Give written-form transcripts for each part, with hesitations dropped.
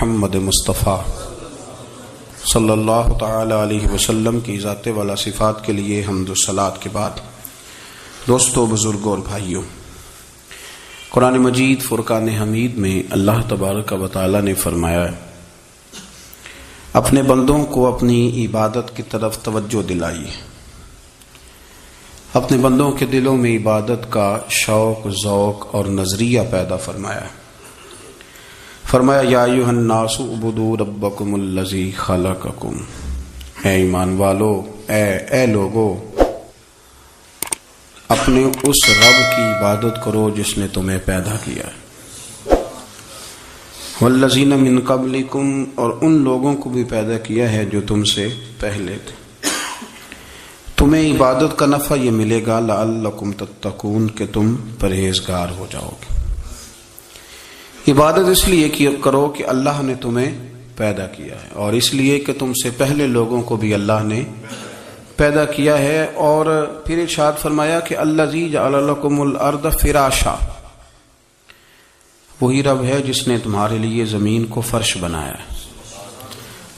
محمد مصطفیٰ صلی اللہ تعالی علیہ وسلم کی ذات والا صفات کے لیے حمد و صلات کے بعد، دوستو، بزرگوں اور بھائیوں، قرآن مجید فرقان حمید میں اللہ تبارک و تعالی نے فرمایا ہے، اپنے بندوں کو اپنی عبادت کی طرف توجہ دلائیے، اپنے بندوں کے دلوں میں عبادت کا شوق، ذوق اور نظریہ پیدا فرمایا ہے۔ فرمایا یا ایھا الناس اعبدوا ربکم الذی خلقکم، اے ایمان والو، اے لوگو، اپنے اس رب کی عبادت کرو جس نے تمہیں پیدا کیا ہے، والذین من قبلکم، اور ان لوگوں کو بھی پیدا کیا ہے جو تم سے پہلے تھے، تمہیں عبادت کا نفع یہ ملے گا لعلکم تتقون، کہ تم پرہیزگار ہو جاؤ گے۔ عبادت اس لیے کرو کہ اللہ نے تمہیں پیدا کیا ہے، اور اس لیے کہ تم سے پہلے لوگوں کو بھی اللہ نے پیدا کیا ہے۔ اور پھر ارشاد فرمایا کہ الذی جعل لکم الارض فراشا، وہی رب ہے جس نے تمہارے لیے زمین کو فرش بنایا ہے،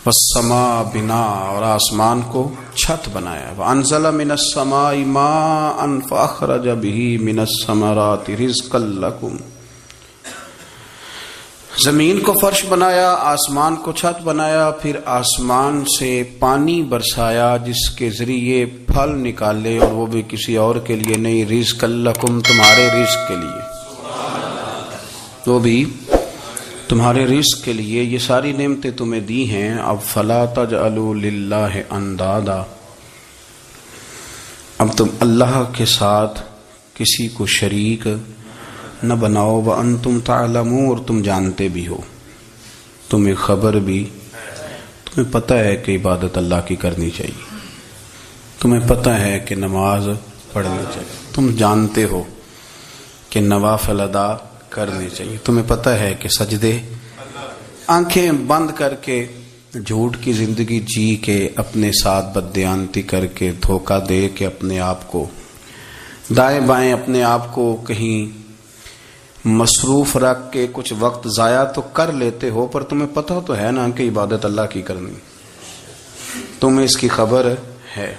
والسماء بناء، اور آسمان کو چھت بنایا ہے، وانزل من السماء ماء فاخرج به من الثمرات رزقا لکم، زمین کو فرش بنایا، آسمان کو چھت بنایا، پھر آسمان سے پانی برسایا جس کے ذریعے پھل نکالے، اور وہ بھی کسی اور کے لیے نہیں، رزق لکم، تمہارے رزق کے لیے، وہ بھی تمہارے رزق کے لیے۔ یہ ساری نعمتیں تمہیں دی ہیں، اب فلا تجعلوا للہ اندادا، اب تم اللہ کے ساتھ کسی کو شریک نہ بناؤ، وانتم تعلمون، اور تم جانتے بھی ہو، تمہیں خبر بھی، تمہیں پتہ ہے کہ عبادت اللہ کی کرنی چاہیے، تمہیں پتہ ہے کہ نماز پڑھنی چاہیے، تم جانتے ہو کہ نوافل ادا کرنی چاہیے، تمہیں پتہ ہے کہ سجدے آنکھیں بند کر کے جھوٹ کی زندگی جی کے، اپنے ساتھ بددیانتی کر کے، دھوکہ دے کے، اپنے آپ کو دائیں بائیں، اپنے آپ کو کہیں مصروف رکھ کے کچھ وقت ضائع تو کر لیتے ہو، پر تمہیں پتہ تو ہے نا کہ عبادت اللہ کی کرنی، تمہیں اس کی خبر ہے۔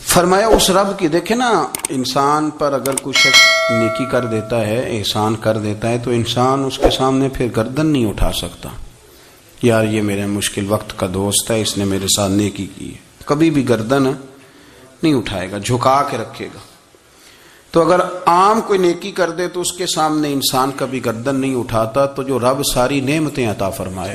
فرمایا اس رب کی، دیکھیں نا، انسان پر اگر کوئی شخص نیکی کر دیتا ہے، احسان کر دیتا ہے، تو انسان اس کے سامنے پھر گردن نہیں اٹھا سکتا، یار یہ میرے مشکل وقت کا دوست ہے، اس نے میرے ساتھ نیکی کی ہے، کبھی بھی گردن نہیں اٹھائے گا، جھکا کے رکھے گا۔ تو اگر عام کوئی نیکی کر دے تو اس کے سامنے انسان کبھی گردن نہیں اٹھاتا، تو جو رب ساری نعمتیں عطا فرمائے،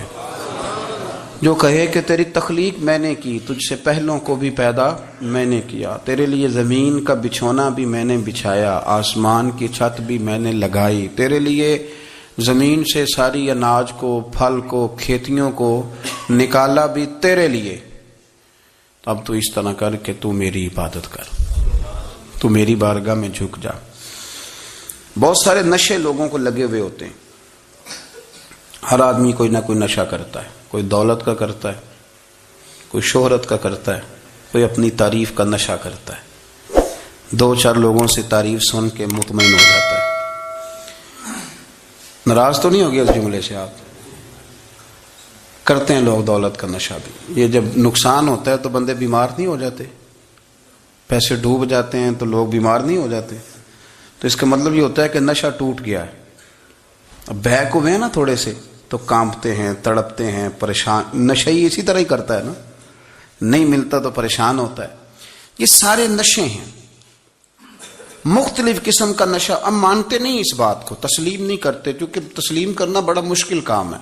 جو کہے کہ تیری تخلیق میں نے کی، تجھ سے پہلوں کو بھی پیدا میں نے کیا، تیرے لیے زمین کا بچھونا بھی میں نے بچھایا، آسمان کی چھت بھی میں نے لگائی، تیرے لیے زمین سے ساری اناج کو، پھل کو، کھیتیوں کو نکالا بھی تیرے لیے، اب تو اس طرح کر کہ تو میری عبادت کر، تو میری بارگاہ میں جھک جا۔ بہت سارے نشے لوگوں کو لگے ہوئے ہوتے ہیں، ہر آدمی کوئی نہ کوئی نشہ کرتا ہے، کوئی دولت کا کرتا ہے، کوئی شہرت کا کرتا ہے، کوئی اپنی تعریف کا نشہ کرتا ہے، دو چار لوگوں سے تعریف سن کے مطمئن ہو جاتا ہے۔ ناراض تو نہیں ہو گیا اس جملے سے؟ آپ کرتے ہیں لوگ دولت کا نشہ بھی، یہ جب نقصان ہوتا ہے تو بندے بیمار نہیں ہو جاتے؟ پیسے ڈوب جاتے ہیں تو لوگ بیمار نہیں ہو جاتے؟ تو اس کا مطلب یہ ہوتا ہے کہ نشہ ٹوٹ گیا ہے۔ اب بہک ہوئے ہیں نا تھوڑے سے تو کانپتے ہیں، تڑپتے ہیں، پریشان۔ نشہ ہی اسی طرح ہی کرتا ہے نا، نہیں ملتا تو پریشان ہوتا ہے۔ یہ سارے نشے ہیں، مختلف قسم کا نشہ۔ ہم مانتے نہیں اس بات کو، تسلیم نہیں کرتے، کیونکہ تسلیم کرنا بڑا مشکل کام ہے،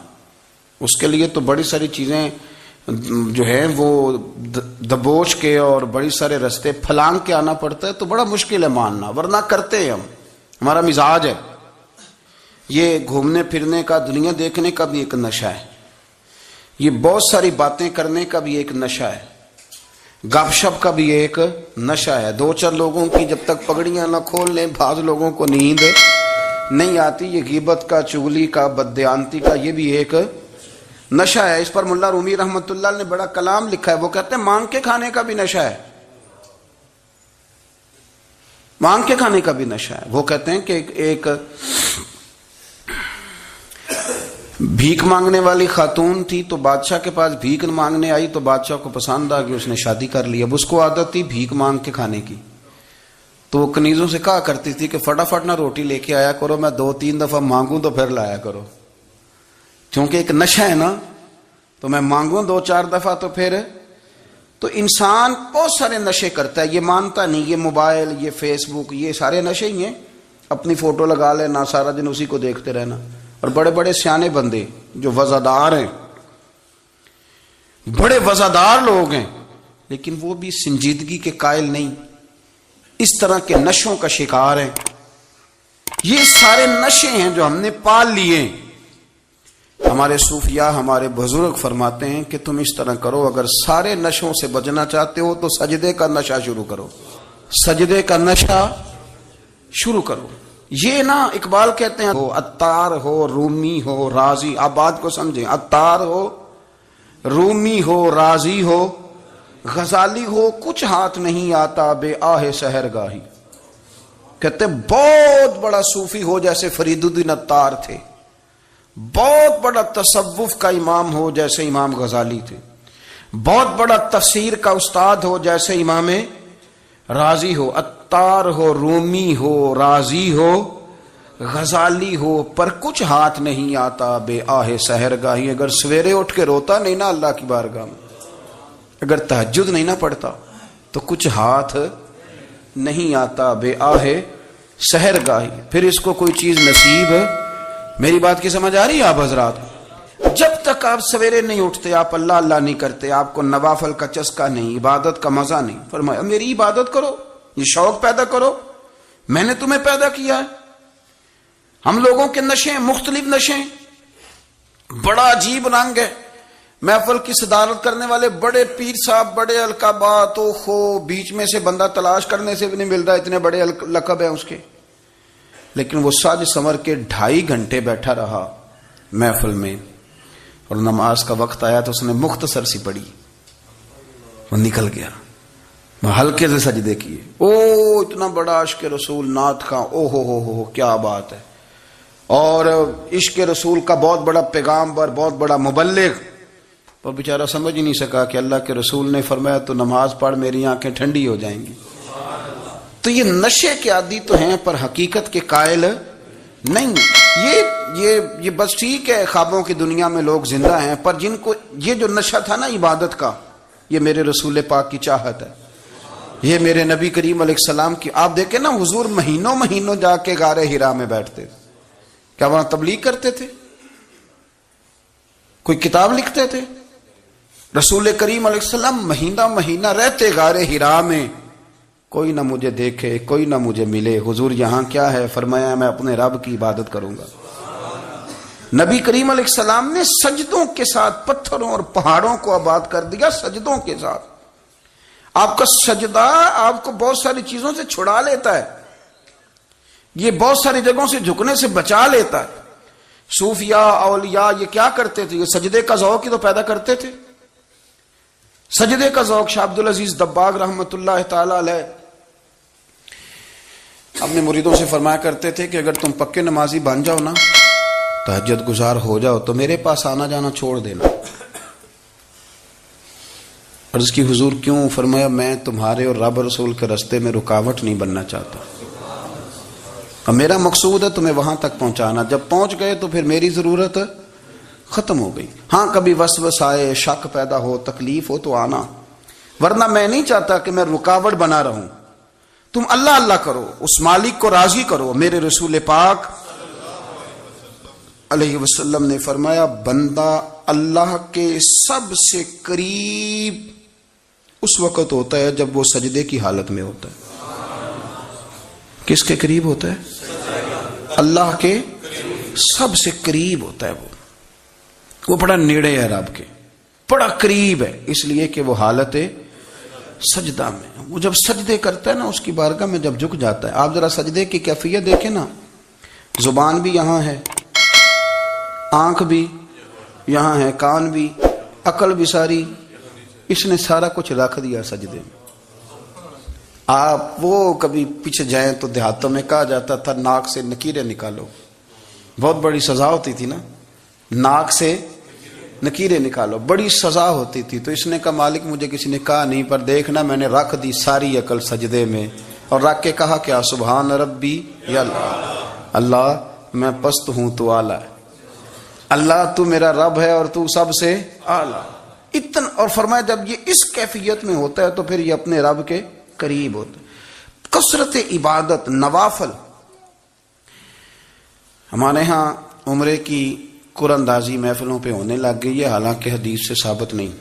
اس کے لیے تو بڑی ساری چیزیں جو ہے وہ دبوچ کے اور بڑی سارے رستے پھلانگ کے آنا پڑتا ہے، تو بڑا مشکل ہے ماننا، ورنہ کرتے ہیں ہم، ہمارا مزاج ہے۔ یہ گھومنے پھرنے کا، دنیا دیکھنے کا بھی ایک نشہ ہے، یہ بہت ساری باتیں کرنے کا بھی ایک نشہ ہے، گپ شپ کا بھی ایک نشہ ہے۔ دو چار لوگوں کی جب تک پگڑیاں نہ کھول لیں، بعض لوگوں کو نیند نہیں آتی، یہ غیبت کا، چغلی کا، بددیانتی کا، یہ بھی ایک نشہ ہے۔ اس پر ملا رومی رحمۃ اللہ نے بڑا کلام لکھا ہے، وہ کہتے ہیں مانگ کے کھانے کا بھی نشہ ہے، مانگ کے کھانے کا بھی نشہ ہے۔ وہ کہتے ہیں کہ ایک بھیک مانگنے والی خاتون تھی تو بادشاہ کے پاس بھیک مانگنے آئی تو بادشاہ کو پسند آ گئی، اس نے شادی کر لی۔ اب اس کو عادت تھی بھیک مانگ کے کھانے کی، تو وہ کنیزوں سے کہا کرتی تھی کہ فٹافٹ نہ روٹی لے کے آیا کرو، میں 2-3 دفعہ مانگوں تو پھر لایا کرو، کیونکہ ایک نشہ ہے نا، تو میں مانگوں 2-4 دفعہ تو پھر۔ تو انسان بہت سارے نشے کرتا ہے، یہ مانتا نہیں، یہ موبائل، یہ فیس بک، یہ سارے نشے ہی ہیں۔ اپنی فوٹو لگا لینا، سارا دن اسی کو دیکھتے رہنا۔ اور بڑے بڑے سیانے بندے جو وزادار ہیں، بڑے وزادار لوگ ہیں، لیکن وہ بھی سنجیدگی کے قائل نہیں، اس طرح کے نشوں کا شکار ہیں۔ یہ سارے نشے ہیں جو ہم نے پال لیے۔ ہمارے صوفیاء، ہمارے بزرگ فرماتے ہیں کہ تم اس طرح کرو، اگر سارے نشوں سے بچنا چاہتے ہو تو سجدے کا نشہ شروع کرو، سجدے کا نشہ شروع کرو۔ یہ نا اقبال کہتے ہیں، ہو عطار ہو، رومی ہو، رازی، آپ بات کو سمجھیں، عطار ہو، رومی ہو، رازی ہو، غزالی ہو، کچھ ہاتھ نہیں آتا بے آہ سحر گاہی۔ کہتے ہیں بہت بڑا صوفی ہو جیسے فرید الدین عطار تھے، بہت بڑا تصوف کا امام ہو جیسے امام غزالی تھے، بہت بڑا تفسیر کا استاد ہو جیسے امام رازی ہو، عطار ہو، رومی ہو، رازی ہو، غزالی ہو، پر کچھ ہاتھ نہیں آتا بے آہ سحر گاہی۔ اگر سویرے اٹھ کے روتا نہیں نا اللہ کی بارگاہ میں، اگر تہجد نہیں نہ پڑھتا تو کچھ ہاتھ نہیں آتا بے آہ سحر گاہی، پھر اس کو کوئی چیز نصیب۔ میری بات کی سمجھ آ رہی ہے آپ حضرات؟ جب تک آپ سویرے نہیں اٹھتے، آپ اللہ اللہ نہیں کرتے، آپ کو نوافل کا چسکا نہیں، عبادت کا مزہ نہیں، فرمایا میری عبادت کرو، یہ شوق پیدا کرو، میں نے تمہیں پیدا کیا ہے۔ ہم لوگوں کے نشے مختلف نشے، بڑا عجیب رنگ ہے۔ محفل کی صدارت کرنے والے بڑے پیر صاحب، بڑے القابات، اوہو، بیچ میں سے بندہ تلاش کرنے سے بھی نہیں مل رہا، اتنے بڑے لقب ہیں اس کے، لیکن وہ ساج سنور کے 2.5 گھنٹے بیٹھا رہا محفل میں، اور نماز کا وقت آیا تو اس نے مختصر سی پڑھی، وہ نکل گیا، وہ ہلکے سے سجدے کیے۔ او اتنا بڑا عشق رسول، نعت خواں، او ہو کیا بات ہے، اور عشق رسول کا بہت بڑا پیغامبر، بہت بڑا مبلغ، اور بیچارہ سمجھ ہی نہیں سکا کہ اللہ کے رسول نے فرمایا تو نماز پڑھ میری آنکھیں ٹھنڈی ہو جائیں گی۔ تو یہ نشے کے عادی تو ہیں پر حقیقت کے قائل نہیں۔ یہ بس ٹھیک ہے، خوابوں کی دنیا میں لوگ زندہ ہیں، پر جن کو یہ جو نشہ تھا نا عبادت کا، یہ میرے رسول پاک کی چاہت ہے، یہ میرے نبی کریم علیہ السلام کی۔ آپ دیکھیں نا، حضور مہینوں جا کے غار حرا میں بیٹھتے تھے، کیا وہاں تبلیغ کرتے تھے؟ کوئی کتاب لکھتے تھے؟ رسول کریم علیہ السلام مہینہ رہتے غار حرا میں، کوئی نہ مجھے دیکھے، کوئی نہ مجھے ملے، حضور یہاں کیا ہے؟ فرمایا میں اپنے رب کی عبادت کروں گا۔ نبی کریم علیہ السلام نے سجدوں کے ساتھ پتھروں اور پہاڑوں کو آباد کر دیا، سجدوں کے ساتھ۔ آپ کا سجدہ آپ کو بہت ساری چیزوں سے چھڑا لیتا ہے، یہ بہت ساری جگہوں سے جھکنے سے بچا لیتا ہے۔ صوفیاء، اولیاء یہ کیا کرتے تھے؟ یہ سجدے کا ذوق ہی تو پیدا کرتے تھے، سجدے کا ذوق۔ شاہ عبد العزیز دباغ رحمۃ اللہ تعالی علیہ اپنے مریدوں سے فرمایا کرتے تھے کہ اگر تم پکے نمازی بن جاؤ نا، تہجد گزار ہو جاؤ، تو میرے پاس آنا جانا چھوڑ دینا۔ عرض کی حضور کیوں؟ فرمایا میں تمہارے اور رب رسول کے راستے میں رکاوٹ نہیں بننا چاہتا، اور میرا مقصود ہے تمہیں وہاں تک پہنچانا، جب پہنچ گئے تو پھر میری ضرورت ختم ہو گئی۔ ہاں کبھی وسوس آئے، شک پیدا ہو، تکلیف ہو تو آنا، ورنہ میں نہیں چاہتا کہ میں رکاوٹ بنا رہوں۔ تم اللہ اللہ کرو، اس مالک کو راضی کرو۔ میرے رسول پاک علیہ وسلم نے فرمایا بندہ اللہ کے سب سے قریب اس وقت ہوتا ہے جب وہ سجدے کی حالت میں ہوتا ہے۔ کس کے قریب ہوتا ہے؟ اللہ کے سب سے قریب ہوتا ہے، وہ بڑا نیڑے ہے رب کے، بڑا قریب ہے، اس لیے کہ وہ حالت سجدہ میں، وہ جب سجدے کرتا ہے نا، اس کی بارگاہ میں جب جھک جاتا ہے۔ آپ ذرا سجدے کی کیفیت دیکھیں نا، زبان بھی یہاں ہے، آنکھ بھی یہاں ہے، کان بھی، عقل بھی ساری، اس نے سارا کچھ رکھ دیا سجدے میں۔ آپ وہ کبھی پیچھے جائیں تو دیہاتوں میں کہا جاتا تھا ناک سے نکیریں نکالو، بہت بڑی سزا ہوتی تھی نا، ناک سے نکیرے نکالو، بڑی سزا ہوتی تھی۔ تو اس نے کہا مالک مجھے کسی نے کہا نہیں، پر دیکھنا میں نے رکھ دی ساری عقل سجدے میں، اور رکھ کے کہا کیا؟ سبحان ربی یا اللہ میں پست ہوں تو اعلیٰ ہے، اللہ تو میرا رب ہے اور تو سب سے اعلیٰ اتنا۔ اور فرمایا جب یہ اس کیفیت میں ہوتا ہے تو پھر یہ اپنے رب کے قریب ہوتا ہے۔ کثرت عبادت، نوافل۔ ہمارے ہاں عمرے کی قرآن اندازی محفلوں پہ ہونے لگ گئی ہے، حالانکہ حدیث سے ثابت نہیں۔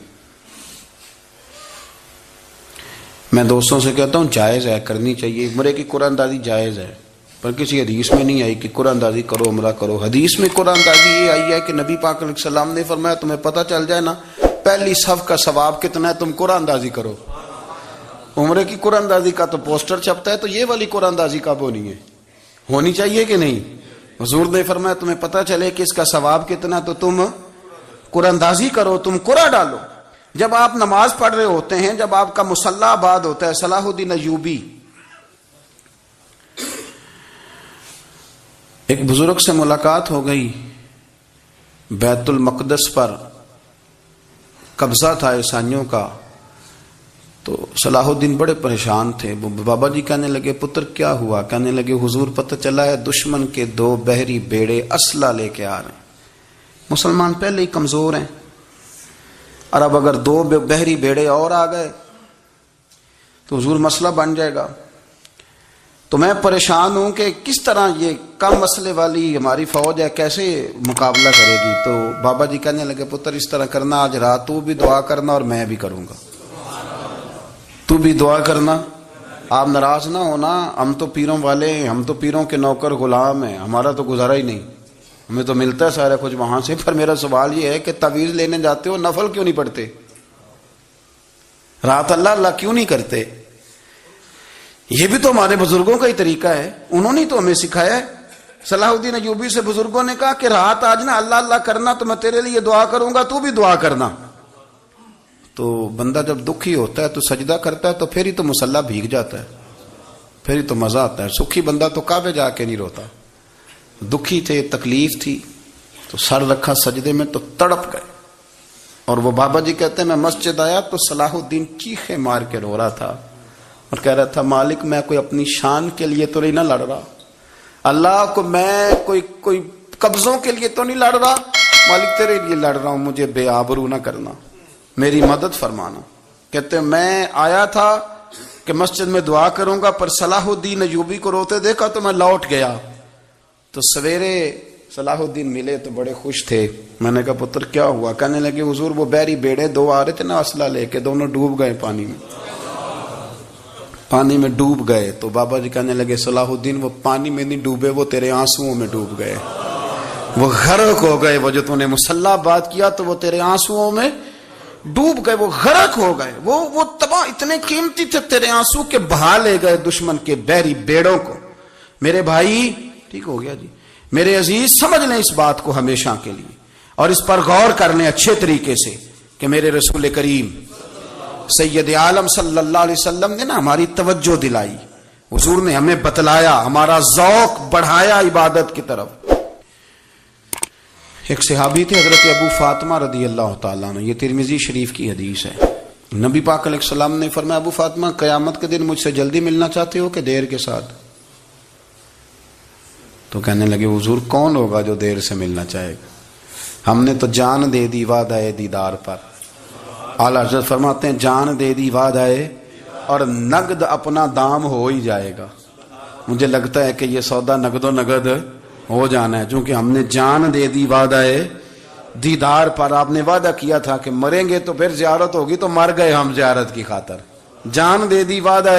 میں دوستوں سے کہتا ہوں جائز ہے، کرنی چاہیے، عمرے کی قرآن اندازی جائز ہے، پر کسی حدیث میں نہیں آئی کہ قرآن اندازی کرو عمرہ کرو۔ حدیث میں قرآن اندازی یہ آئی ہے کہ نبی پاک علیہ السلام نے فرمایا تمہیں پتہ چل جائے نا پہلی صف کا ثواب کتنا ہے، تم قرآن اندازی کرو۔ عمرے کی قرآن اندازی کا تو پوسٹر چھپتا ہے، تو یہ والی قرآن اندازی کب ہونی ہے؟ ہونی چاہیے کہ نہیں؟ حضور نے فرمایا تمہیں پتہ چلے کہ اس کا ثواب کتنا، تو تم قرآن اندازی کرو، تم قرآن ڈالو۔ جب آپ نماز پڑھ رہے ہوتے ہیں، جب آپ کا مصلی آباد ہوتا ہے، صلاح الدین ایوبی ایک بزرگ سے ملاقات ہو گئی، بیت المقدس پر قبضہ تھا عیسائیوں کا، تو صلاح الدین بڑے پریشان تھے۔ بابا جی کہنے لگے پتر کیا ہوا؟ کہنے لگے حضور پتہ چلا ہے دشمن کے 2 بحری بیڑے اسلحہ لے کے آ رہے ہیں، مسلمان پہلے ہی کمزور ہیں، اور اب اگر 2 بحری بیڑے اور آ گئے تو حضور مسئلہ بن جائے گا۔ تو میں پریشان ہوں کہ کس طرح یہ کم مسئلے والی ہماری فوج ہے کیسے مقابلہ کرے گی۔ تو بابا جی کہنے لگے پتر اس طرح کرنا، آج رات تو بھی دعا کرنا اور میں بھی کروں گا، تو بھی دعا کرنا، آپ ناراض نہ ہونا، ہم تو پیروں والے ہیں، ہم تو پیروں کے نوکر غلام ہیں، ہمارا تو گزارا ہی نہیں، ہمیں تو ملتا ہے سارا کچھ وہاں سے۔ پر میرا سوال یہ ہے کہ تعویذ لینے جاتے ہو نفل کیوں نہیں پڑھتے؟ رات اللہ اللہ کیوں نہیں کرتے؟ یہ بھی تو ہمارے بزرگوں کا ہی طریقہ ہے، انہوں نے تو ہمیں سکھایا ہے۔ صلاح الدین ایوبی سے بزرگوں نے کہا کہ رات آج نا اللہ اللہ کرنا، تو میں تیرے لیے دعا کروں گا، تو بھی دعا کرنا۔ تو بندہ جب دکھی ہوتا ہے تو سجدہ کرتا ہے، تو پھر ہی تو مصلی بھیگ جاتا ہے، پھر ہی تو مزہ آتا ہے۔ سکھی بندہ تو کعبے جا کے نہیں روتا، دکھی تھے، تکلیف تھی، تو سر رکھا سجدے میں تو تڑپ گئے۔ اور وہ بابا جی کہتے ہیں میں مسجد آیا تو صلاح الدین چیخے مار کے رو رہا تھا اور کہہ رہا تھا مالک میں کوئی اپنی شان کے لیے تو نہیں نہ لڑ رہا، اللہ کو میں کوئی قبضوں کے لیے تو نہیں لڑ رہا، مالک تیرے لیے لڑ رہا ہوں، مجھے بے آبرو نہ کرنا، میری مدد فرمانا۔ کہتے ہیں میں آیا تھا کہ مسجد میں دعا کروں گا، پر صلاح الدین ایوبی کو روتے دیکھا تو میں لوٹ گیا۔ تو سویرے صلاح الدین ملے تو بڑے خوش تھے۔ میں نے کہا پتر کیا ہوا؟ کہنے لگے حضور وہ بحری بیڑے 2 آ رہے تھے نا اسلحہ لے کے، دونوں ڈوب گئے پانی میں، پانی میں ڈوب گئے۔ تو بابا جی کہنے لگے صلاح الدین وہ پانی میں نہیں ڈوبے، وہ تیرے آنسوؤں میں ڈوب گئے، وہ غرق ہو گئے، وہ جو تو نے مصلی بات کیا تو وہ تیرے آنسوؤں میں ڈوب گئے، وہ غرق ہو گئے، وہ تباہ، اتنے قیمتی تھے تیرے آنسو کے بہا لے گئے دشمن کے بحری بیڑوں کو۔ میرے بھائی ٹھیک ہو گیا جی، میرے عزیز سمجھ لیں اس بات کو ہمیشہ کے لیے، اور اس پر غور کر لیں اچھے طریقے سے کہ میرے رسول کریم سید عالم صلی اللہ علیہ وسلم نے نا ہماری توجہ دلائی، حضور نے ہمیں بتلایا، ہمارا ذوق بڑھایا عبادت کی طرف۔ ایک صحابی تھے حضرت ابو فاطمہ رضی اللہ تعالیٰ عنہ، یہ ترمذی شریف کی حدیث ہے۔ نبی پاک علیہ السلام نے فرمایا ابو فاطمہ قیامت کے دن مجھ سے جلدی ملنا چاہتے ہو کہ دیر کے ساتھ؟ تو کہنے لگے حضور کون ہوگا جو دیر سے ملنا چاہے گا، ہم نے تو جان دے دی وعدہ دیدار پر۔ اعلیٰ حضرت فرماتے ہیں جان دے دی وعدہ اور نقد اپنا دام ہو ہی جائے گا۔ مجھے لگتا ہے کہ یہ سودا نقد و نقد ہو جانا ہے، چونکہ ہم نے جان دے دی وعدہ دیدار پر۔ آپ نے وعدہ کیا تھا کہ مریں گے تو پھر زیارت ہوگی، تو مر گئے ہم زیارت کی خاطر۔ جان دے دی وعدہ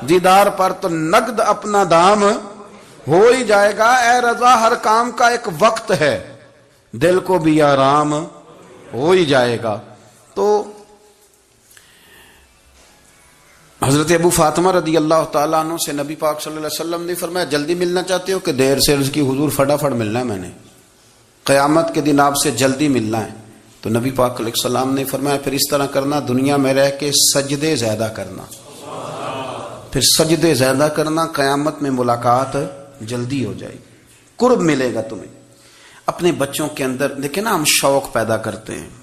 دیدار پر، تو نقد اپنا دام ہو ہی جائے گا۔ اے رضا ہر کام کا ایک وقت ہے، دل کو بھی آرام ہو ہی جائے گا۔ تو حضرت ابو فاطمہ رضی اللہ تعالیٰ عنہ سے نبی پاک صلی اللہ علیہ وسلم نے فرمایا جلدی ملنا چاہتے ہو کہ دیر سے؟ عرض کی حضور فٹافٹ ملنا ہے، میں نے قیامت کے دن آپ سے جلدی ملنا ہے۔ تو نبی پاک علیہ السلام نے فرمایا پھر اس طرح کرنا، دنیا میں رہ کے سجدے زیادہ کرنا، پھر سجدے زیادہ کرنا، قیامت میں ملاقات جلدی ہو جائے گی، قرب ملے گا تمہیں۔ اپنے بچوں کے اندر دیکھیں نا، ہم شوق پیدا کرتے ہیں